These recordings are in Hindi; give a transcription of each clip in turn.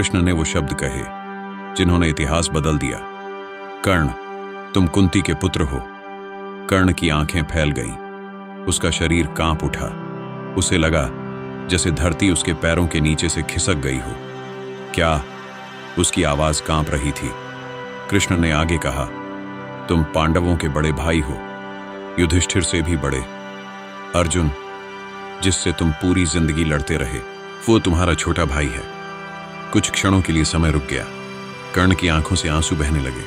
कृष्ण ने वो शब्द कहे जिन्होंने इतिहास बदल दिया। कर्ण, तुम कुंती के पुत्र हो। कर्ण की आंखें फैल गईं, उसका शरीर कांप उठा। उसे लगा जैसे धरती उसके पैरों के नीचे से खिसक गई हो। क्या? उसकी आवाज कांप रही थी। कृष्ण ने आगे कहा, तुम पांडवों के बड़े भाई हो, युधिष्ठिर से भी बड़े। अर्जुन, जिससे तुम पूरी जिंदगी लड़ते रहे, वो तुम्हारा छोटा भाई है। कुछ क्षणों के लिए समय रुक गया। कर्ण की आंखों से आंसू बहने लगे।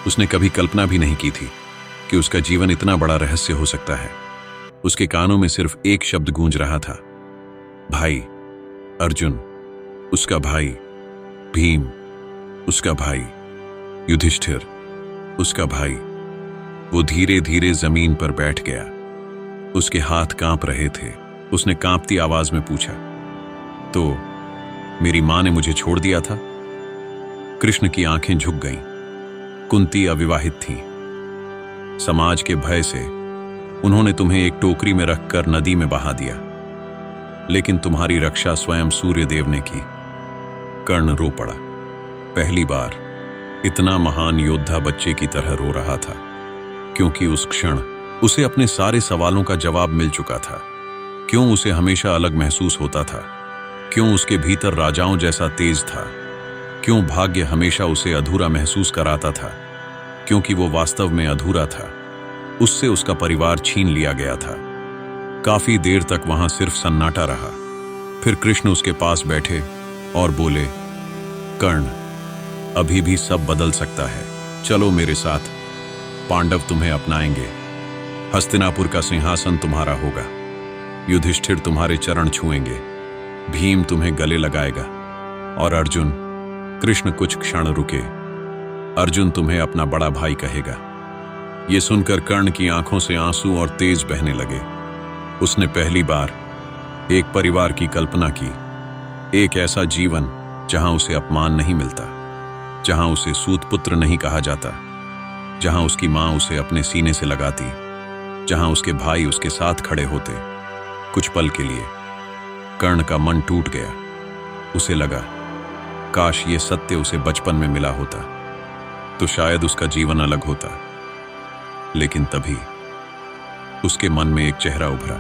उसने कभी कल्पना भी नहीं की थी कि उसका जीवन इतना बड़ा रहस्य हो सकता है। उसके कानों में सिर्फ एक शब्द गूंज रहा था, भाई। अर्जुन, उसका भाई। भीम, उसका भाई। युधिष्ठिर, उसका भाई। वो धीरे धीरे जमीन पर बैठ गया। उसके हाथ कांप रहे थे। उसने कांपती आवाज में पूछा, तो मेरी मां ने मुझे छोड़ दिया था? कृष्ण की आंखें झुक गईं। कुंती अविवाहित थी। समाज के भय से उन्होंने तुम्हें एक टोकरी में रखकर नदी में बहा दिया, लेकिन तुम्हारी रक्षा स्वयं सूर्यदेव ने की। कर्ण रो पड़ा। पहली बार इतना महान योद्धा बच्चे की तरह रो रहा था, क्योंकि उस क्षण उसे अपने सारे सवालों का जवाब मिल चुका था। क्यों उसे हमेशा अलग महसूस होता था? क्यों उसके भीतर राजाओं जैसा तेज था? क्यों भाग्य हमेशा उसे अधूरा महसूस कराता था? क्योंकि वो वास्तव में अधूरा था। उससे उसका परिवार छीन लिया गया था। काफी देर तक वहां सिर्फ सन्नाटा रहा। फिर कृष्ण उसके पास बैठे और बोले, कर्ण, अभी भी सब बदल सकता है। चलो मेरे साथ, पांडव तुम्हें अपनाएंगे। हस्तिनापुर का सिंहासन तुम्हारा होगा। युधिष्ठिर तुम्हारे चरण छुएंगे। भीम तुम्हें गले लगाएगा। और अर्जुन, कृष्ण कुछ क्षण रुके, अर्जुन तुम्हें अपना बड़ा भाई कहेगा। यह सुनकर कर्ण की आंखों से आंसू और तेज बहने लगे। उसने पहली बार एक परिवार की कल्पना की, एक ऐसा जीवन जहां उसे अपमान नहीं मिलता, जहां उसे सूत पुत्र नहीं कहा जाता, जहां उसकी मां उसे अपने सीने से लगाती, जहां उसके भाई उसके साथ खड़े होते। कुछ पल के लिए कर्ण का मन टूट गया। उसे लगा, काश ये सत्य उसे बचपन में मिला होता तो शायद उसका जीवन अलग होता। लेकिन तभी उसके मन में एक चेहरा उभरा।